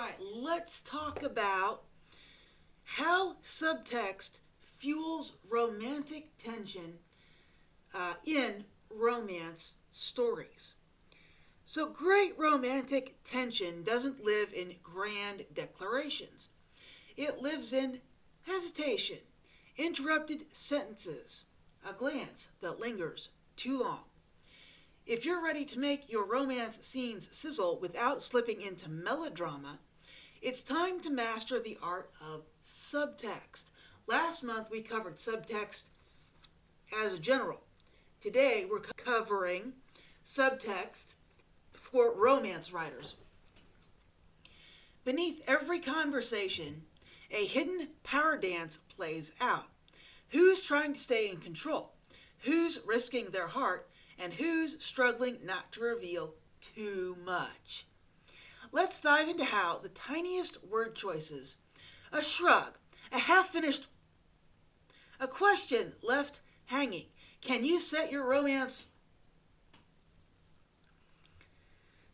right, let's talk about how subtext fuels romantic tension in romance stories. So, great romantic tension doesn't live in grand declarations. It lives in hesitation, interrupted sentences, a glance that lingers too long. If you're ready to make your romance scenes sizzle without slipping into melodrama, it's time to master the art of subtext. Last month we covered subtext as a general. Today we're covering subtext for romance writers. Beneath every conversation, a hidden power dance plays out. Who's trying to stay in control? Who's risking their heart? And who's struggling not to reveal too much? Let's dive into how the tiniest word choices, a shrug, a half-finished, a question left hanging, can you set your romance?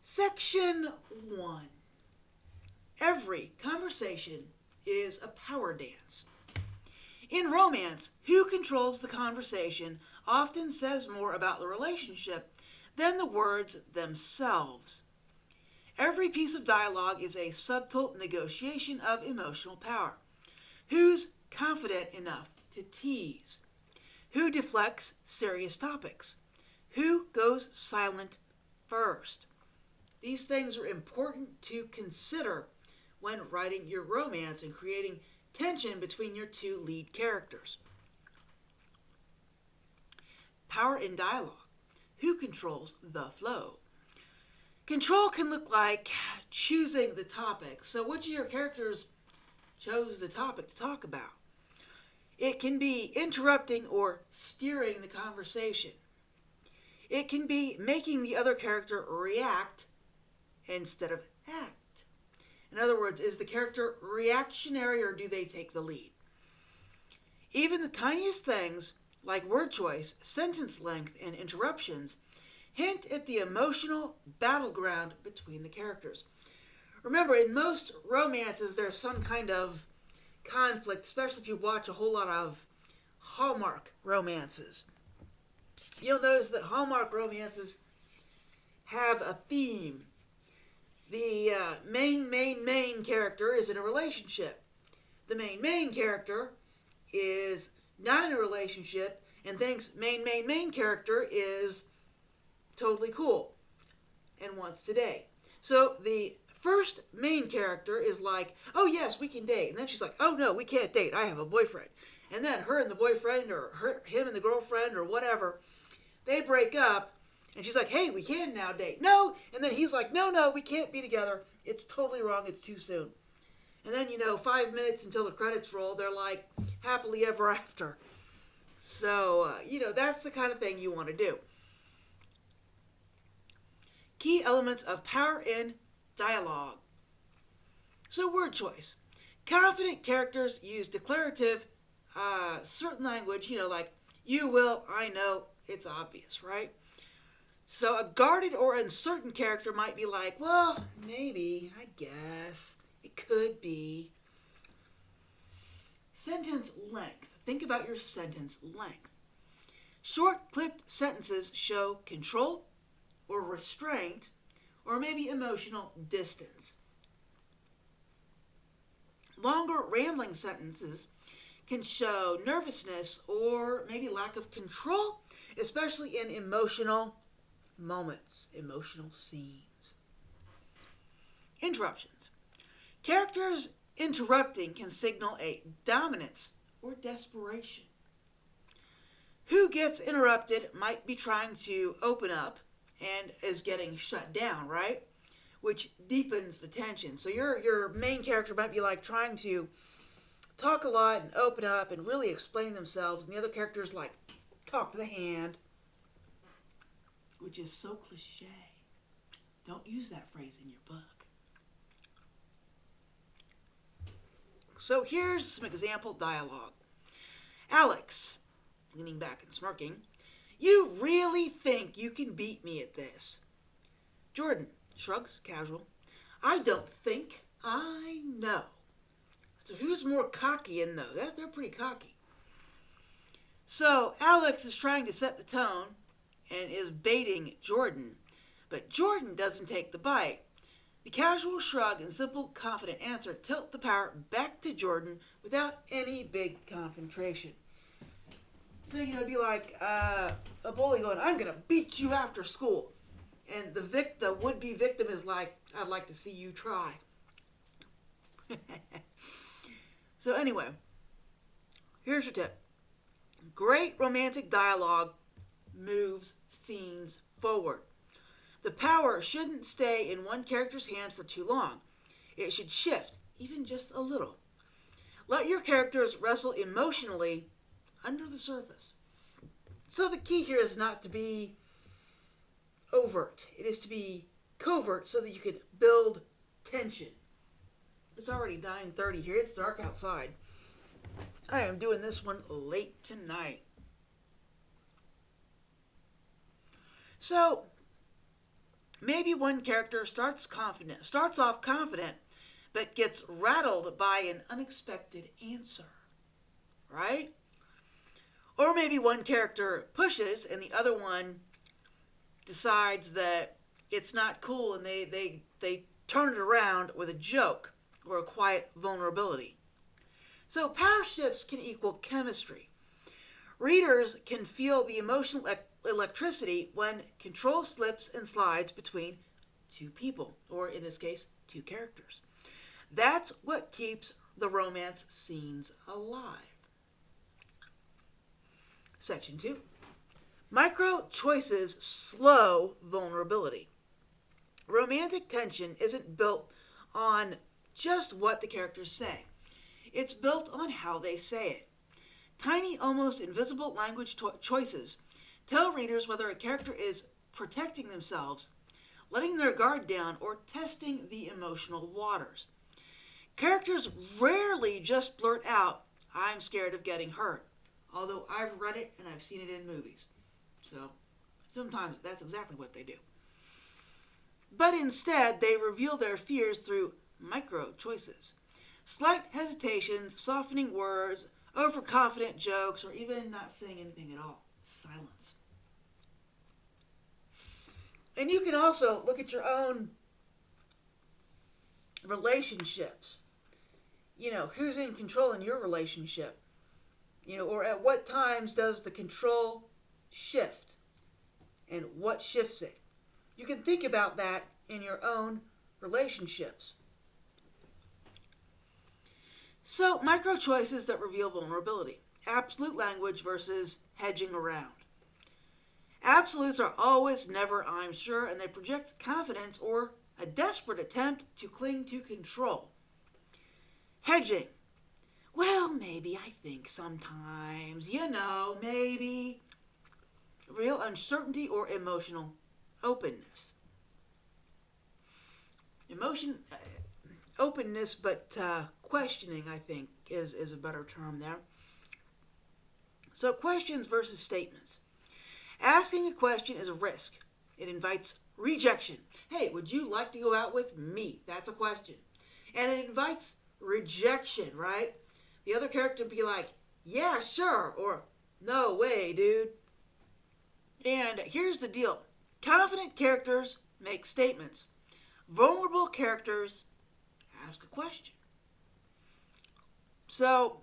Section 1. Every conversation is a power dance. In romance, who controls the conversation often says more about the relationship than the words themselves. Every piece of dialogue is a subtle negotiation of emotional power. Who's confident enough to tease? Who deflects serious topics? Who goes silent first? These things are important to consider when writing your romance and creating tension between your two lead characters. Power in dialogue. Who controls the flow? Control can look like choosing the topic. So which of your characters chose the topic to talk about? It can be interrupting or steering the conversation. It can be making the other character react instead of act. In other words, is the character reactionary or do they take the lead? Even the tiniest things, like word choice, sentence length, and interruptions, hint at the emotional battleground between the characters. Remember, in most romances, there's some kind of conflict, especially if you watch a whole lot of Hallmark romances. You'll notice that Hallmark romances have a theme. The main character is in a relationship. The main character is not in a relationship and thinks main character is totally cool and wants to date. So the first main character is like, oh yes, we can date. And then she's like, oh no, we can't date. I have a boyfriend. And then her and the boyfriend or him and the girlfriend or whatever, they break up. And she's like, hey, we can now date. No. And then he's like, no, we can't be together. It's totally wrong. It's too soon. And then, 5 minutes until the credits roll, they're like, happily ever after. So, that's the kind of thing you want to do. Key elements of power in dialogue. So, word choice. Confident characters use declarative, certain language, like, you will, I know, it's obvious, right? So a guarded or uncertain character might be like, well, maybe, I guess, it could be. Sentence length. Think about your sentence length. Short, clipped sentences show control or restraint or maybe emotional distance. Longer, rambling sentences can show nervousness or maybe lack of control, especially in emotional moments, emotional scenes. Interruptions. Characters interrupting can signal a dominance or desperation. Who gets interrupted might be trying to open up and is getting shut down, right? Which deepens the tension. So your main character might be like trying to talk a lot and open up and really explain themselves, and the other character's like, talk to the hand. Which is so cliche. Don't use that phrase in your book. So here's some example dialogue. Alex, leaning back and smirking, you really think you can beat me at this? Jordan shrugs, casual. I don't think, I know. So who's more cocky in those? They're pretty cocky. So Alex is trying to set the tone and is baiting Jordan, but Jordan doesn't take the bite. The casual shrug and simple, confident answer tilt the power back to Jordan without any big confrontation. So, it'd be like a bully going, I'm going to beat you after school. And the would-be victim is like, I'd like to see you try. So anyway, here's your tip. Great romantic dialogue moves scenes forward. The power shouldn't stay in one character's hand for too long. It should shift, even just a little. Let your characters wrestle emotionally under the surface. So the key here is not to be overt. It is to be covert so that you can build tension. It's already 9:30 here. It's dark outside. I am doing this one late tonight. So, maybe one character starts off confident, but gets rattled by an unexpected answer, right? Or maybe one character pushes and the other one decides that it's not cool and they turn it around with a joke or a quiet vulnerability. So power shifts can equal chemistry. Readers can feel the emotional electricity when control slips and slides between two people, or in this case, two characters. That's what keeps the romance scenes alive. Section 2. Micro choices slow vulnerability. Romantic tension isn't built on just what the characters say. It's built on how they say it. Tiny, almost invisible language choices tell readers whether a character is protecting themselves, letting their guard down, or testing the emotional waters. Characters rarely just blurt out, I'm scared of getting hurt, although I've read it and I've seen it in movies. So sometimes that's exactly what they do. But instead, they reveal their fears through micro choices. Slight hesitations, softening words, overconfident jokes, or even not saying anything at all. Silence. And you can also look at your own relationships. Who's in control in your relationship? Or at what times does the control shift? And what shifts it? You can think about that in your own relationships. So, micro choices that reveal vulnerability. Absolute language versus hedging around. Absolutes are always, never, I'm sure, and they project confidence or a desperate attempt to cling to control. Hedging. Well, maybe, I think, sometimes, maybe. Real uncertainty or emotional openness. Openness, but questioning, I think, is a better term there. So questions versus statements. Asking a question is a risk. It invites rejection. Hey, would you like to go out with me? That's a question. And it invites rejection, right? The other character would be like, yeah, sure, or no way, dude. And here's the deal. Confident characters make statements. Vulnerable characters ask a question. So,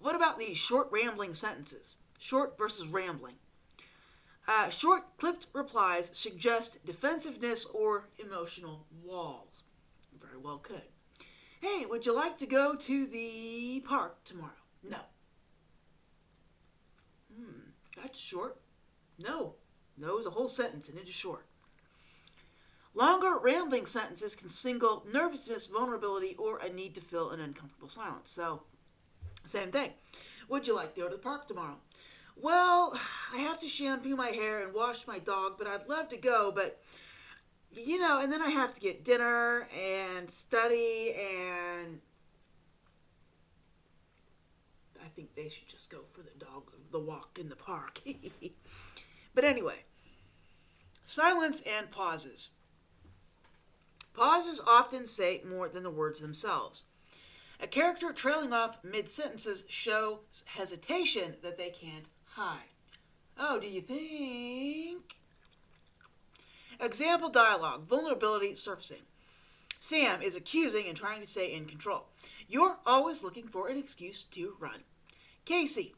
what about these short rambling sentences? Short versus rambling. Short clipped replies suggest defensiveness or emotional walls. Very well could. Hey, would you like to go to the park tomorrow? No. That's short. No. No is a whole sentence and it is short. Longer rambling sentences can signal nervousness, vulnerability, or a need to fill an uncomfortable silence. So, same thing. Would you like to go to the park tomorrow? Well, I have to shampoo my hair and wash my dog, but I'd love to go, but, and then I have to get dinner and study, and I think they should just go for the walk in the park. But anyway, silence and pauses. Pauses often say more than the words themselves. A character trailing off mid-sentences shows hesitation that they can't hide. Oh, do you think? Example dialogue, vulnerability surfacing. Sam is accusing and trying to stay in control. You're always looking for an excuse to run. Casey,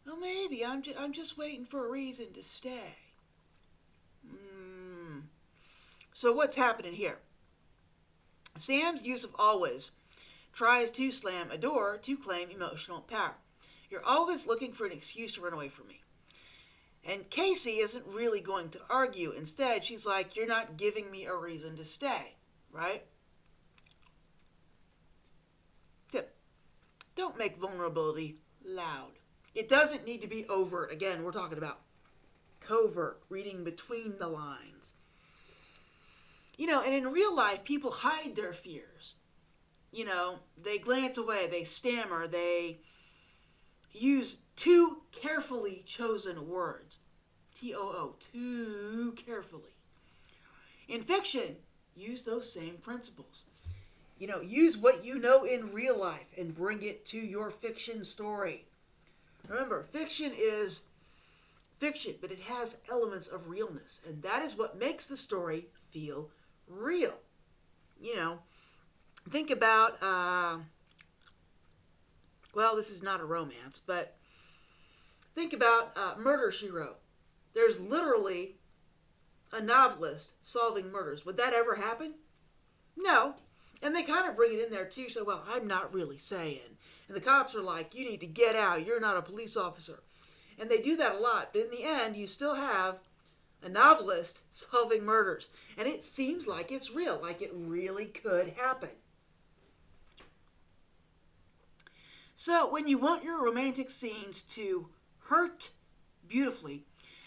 well, maybe I'm just waiting for a reason to stay. So what's happening here? Sam's use of always tries to slam a door to claim emotional power. You're always looking for an excuse to run away from me. And Casey isn't really going to argue. Instead, she's like, you're not giving me a reason to stay, right? Tip, don't make vulnerability loud. It doesn't need to be overt. Again, we're talking about covert, reading between the lines. And in real life, people hide their fears. They glance away, they stammer, they use too carefully chosen words. T-O-O, too carefully. In fiction, use those same principles. Use what you know in real life and bring it to your fiction story. Remember, fiction is fiction, but it has elements of realness, and that is what makes the story feel real. Think about, this is not a romance, but think about Murder, She Wrote. There's literally a novelist solving murders. Would that ever happen? No. And they kind of bring it in there too, so, well, I'm not really saying. And the cops are like, you need to get out, you're not a police officer. And they do that a lot, but in the end, you still have a novelist solving murders. And it seems like it's real, like it really could happen. So when you want your romantic scenes to hurt beautifully,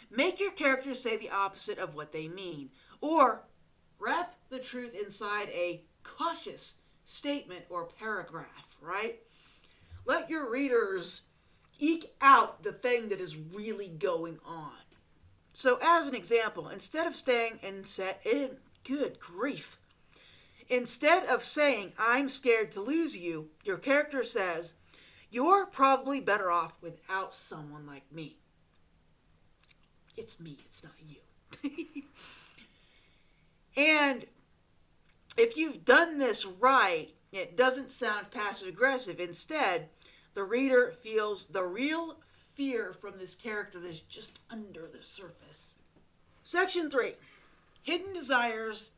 make your characters say the opposite of what they mean. Or wrap the truth inside a cautious statement or paragraph, right? Let your readers eke out the thing that is really going on. So as an example, instead of staying and good grief. Instead of saying, I'm scared to lose you, your character says, you're probably better off without someone like me. It's me, it's not you. And if you've done this right, it doesn't sound passive-aggressive. Instead, the reader feels the real fear from this character that's just under the surface. Section 3. Hidden desires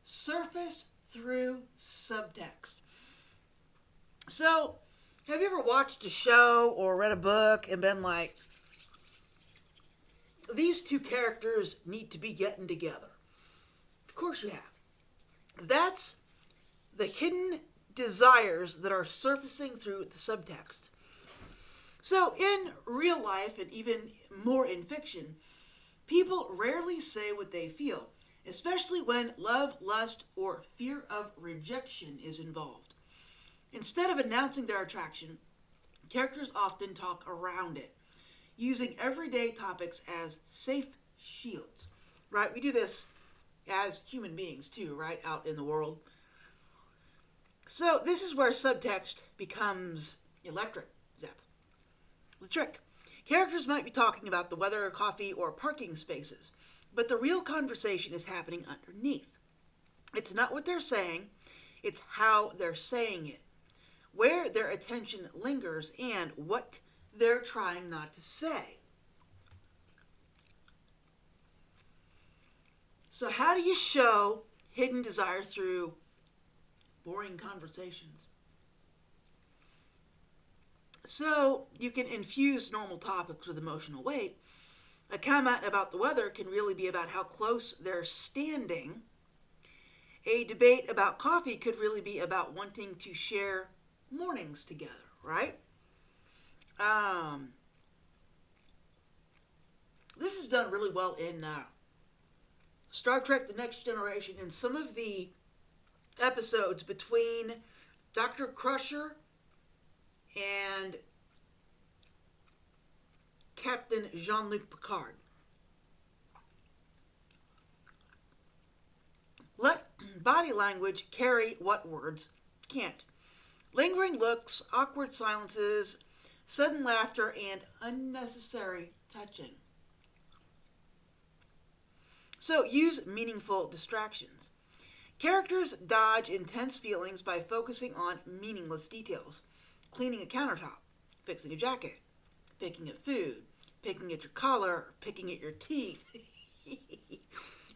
surface through subtext. So, have you ever watched a show or read a book and been like, these two characters need to be getting together? Of course you have. That's the hidden desires that are surfacing through the subtext. So in real life, and even more in fiction, people rarely say what they feel, especially when love, lust, or fear of rejection is involved. Instead of announcing their attraction, characters often talk around it, using everyday topics as safe shields. Right? We do this as human beings too, right? Out in the world. So this is where subtext becomes electric. The trick. Characters might be talking about the weather, coffee, or parking spaces, but the real conversation is happening underneath. It's not what they're saying, it's how they're saying it, where their attention lingers, and what they're trying not to say. So how do you show hidden desire through boring conversations? So you can infuse normal topics with emotional weight. A comment about the weather can really be about how close they're standing. A debate about coffee could really be about wanting to share mornings together, right? This is done really well in Star Trek: The Next Generation, and some of the episodes between Dr. Crusher and Captain Jean-Luc Picard. Let body language carry what words can't. Lingering looks, awkward silences, sudden laughter, and unnecessary touching. So use meaningful distractions. Characters dodge intense feelings by focusing on meaningless details. Cleaning a countertop, fixing a jacket, picking at food, picking at your collar, picking at your teeth.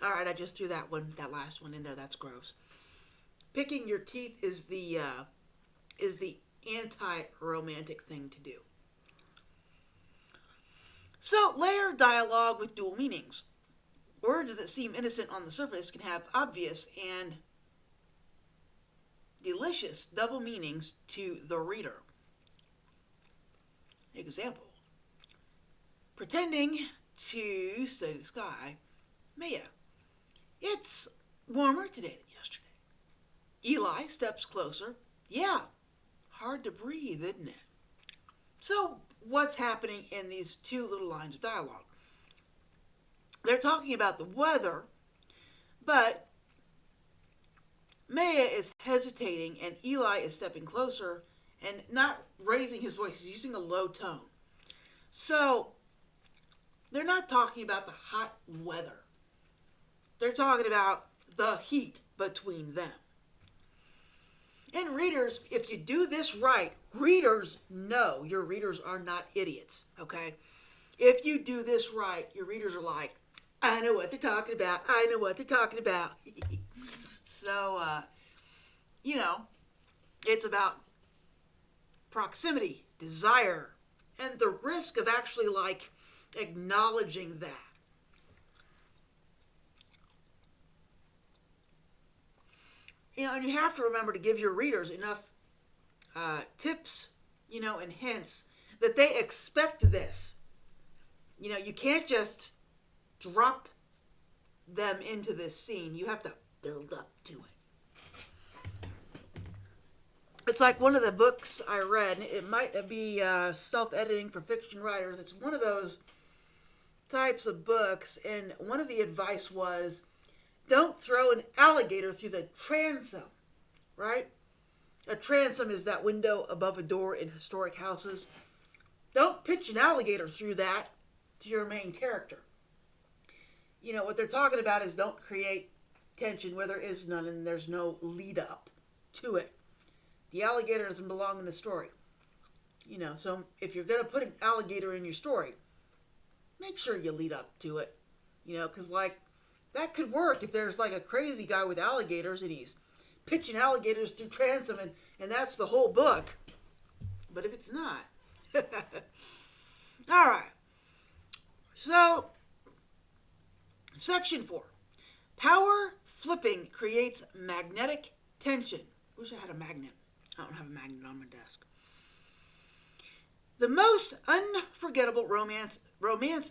All right, I just threw that last one in there. That's gross. Picking your teeth is the anti-romantic thing to do. So layer dialogue with dual meanings. Words that seem innocent on the surface can have obvious and delicious double meanings to the reader. Example: pretending to study the sky. Maya: it's warmer today than yesterday. Eli steps closer. Yeah, hard to breathe, isn't it? So what's happening in these two little lines of dialogue? They're talking about the weather, but Maya is hesitating and Eli is stepping closer and not raising his voice. He's using a low tone. So they're not talking about the hot weather. They're talking about the heat between them. And readers, if you do this right, readers know your readers are not idiots, okay? If you do this right, your readers are like, I know what they're talking about. I know what they're talking about. So, it's about proximity, desire, and the risk of actually, acknowledging that. And you have to remember to give your readers enough tips, and hints that they expect this. You can't just drop them into this scene. You have to build up to it. It's like one of the books I read. It might be self-editing for fiction writers. It's one of those types of books, and one of the advice was, don't throw an alligator through the transom, right? A transom is that window above a door in historic houses. Don't pitch an alligator through that to your main character. What they're talking about is don't create tension where there is none and there's no lead up to it. The alligator doesn't belong in the story. So if you're going to put an alligator in your story, make sure you lead up to it. Because that could work if there's a crazy guy with alligators and he's pitching alligators through transom and that's the whole book. But if it's not. All right. So, Section 4. Power flipping creates magnetic tension. Wish I had a magnet. I don't have a magnet on my desk. The most unforgettable romance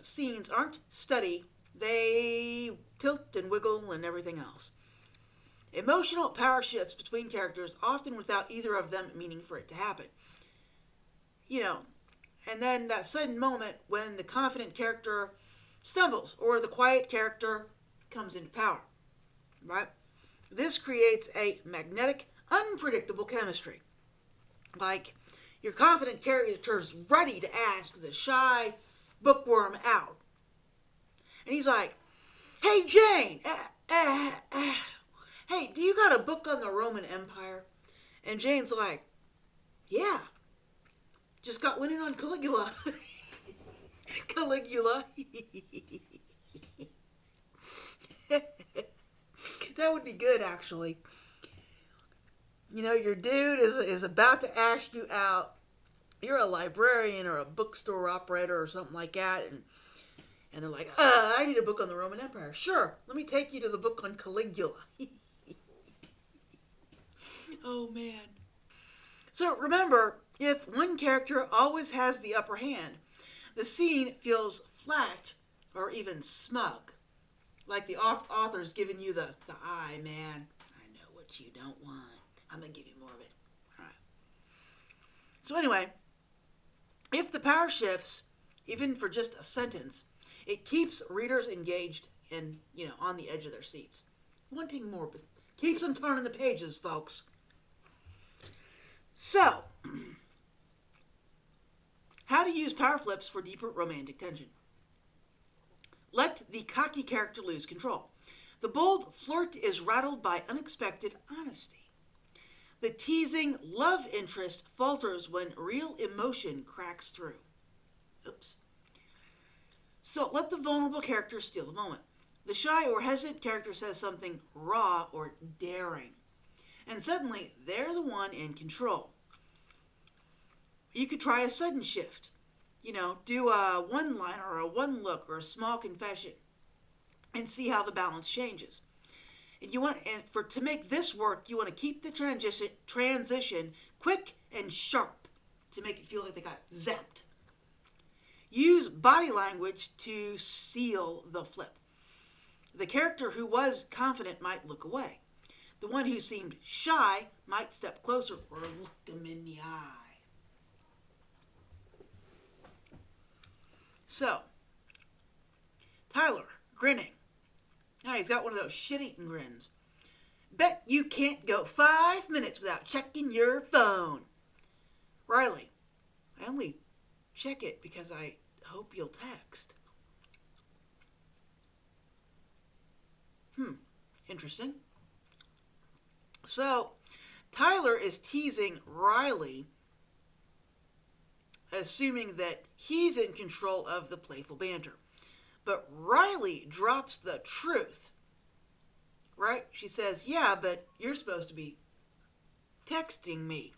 scenes aren't steady. They tilt and wiggle and everything else. Emotional power shifts between characters, often without either of them meaning for it to happen. And then that sudden moment when the confident character stumbles or the quiet character comes into power, right? This creates a magnetic, unpredictable chemistry. Your confident character's ready to ask the shy bookworm out. And he's like, hey, Jane, hey, do you got a book on the Roman Empire? And Jane's like, yeah, just got winning on Caligula. Caligula. That would be good, actually. Your dude is about to ask you out. You're a librarian or a bookstore operator or something like that, and they're like, I need a book on the Roman Empire. Sure, let me take you to the book on Caligula. Oh, man. So remember, if one character always has the upper hand, the scene feels flat or even smug. Like the author's giving you the eye, man. I know what you don't want. I'm going to give you more of it. All right. So anyway, if the power shifts, even for just a sentence, it keeps readers engaged and, on the edge of their seats, wanting more, Keeps them turning the pages, folks. So, how to use power flips for deeper romantic tension. Let the cocky character lose control. The bold flirt is rattled by unexpected honesty. The teasing love interest falters when real emotion cracks through. Oops. So let the vulnerable character steal the moment. The shy or hesitant character says something raw or daring, and suddenly they're the one in control. You could try a sudden shift. Do a one-liner or a one-look or a small confession and see how the balance changes. And to make this work, you want to keep the transition quick and sharp to make it feel like they got zapped. Use body language to seal the flip. The character who was confident might look away. The one who seemed shy might step closer or look him in the eye. So, Tyler, grinning. Now he's got one of those shit-eating grins. Bet you can't go 5 minutes without checking your phone. Riley, I only check it because I hope you'll text. Interesting. So, Tyler is teasing Riley, assuming that he's in control of the playful banter. But Riley drops the truth, right? She says, yeah, but you're supposed to be texting me.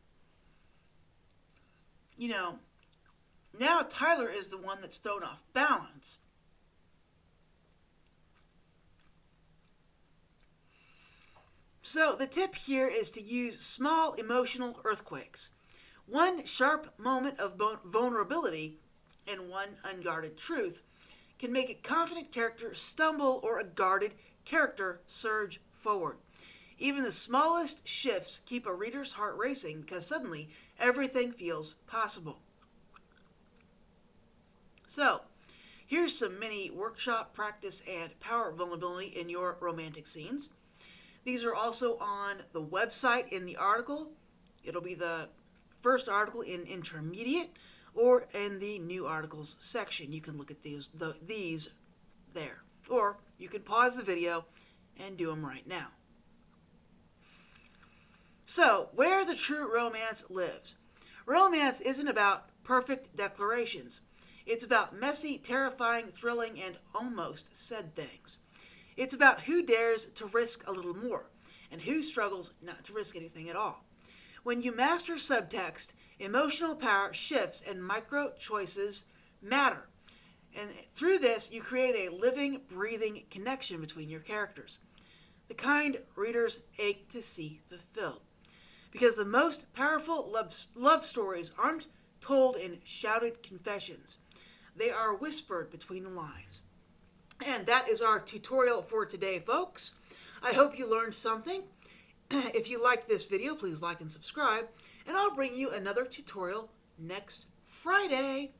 Now Tyler is the one that's thrown off balance. So the tip here is to use small emotional earthquakes. One sharp moment of vulnerability and one unguarded truth can make a confident character stumble or a guarded character surge forward. Even the smallest shifts keep a reader's heart racing because suddenly everything feels possible. So, here's some mini workshop practice and power vulnerability in your romantic scenes. These are also on the website in the article. It'll be the first article in intermediate or in the new articles section. You can look at these there. Or you can pause the video and do them right now. So, where the true romance lives. Romance isn't about perfect declarations. It's about messy, terrifying, thrilling, and almost said things. It's about who dares to risk a little more and who struggles not to risk anything at all. When you master subtext, emotional power shifts and micro choices matter. And through this, you create a living, breathing connection between your characters. The kind readers ache to see fulfilled. Because the most powerful love stories aren't told in shouted confessions. They are whispered between the lines. And that is our tutorial for today, folks. I hope you learned something. If you liked this video, please like and subscribe. And I'll bring you another tutorial next Friday.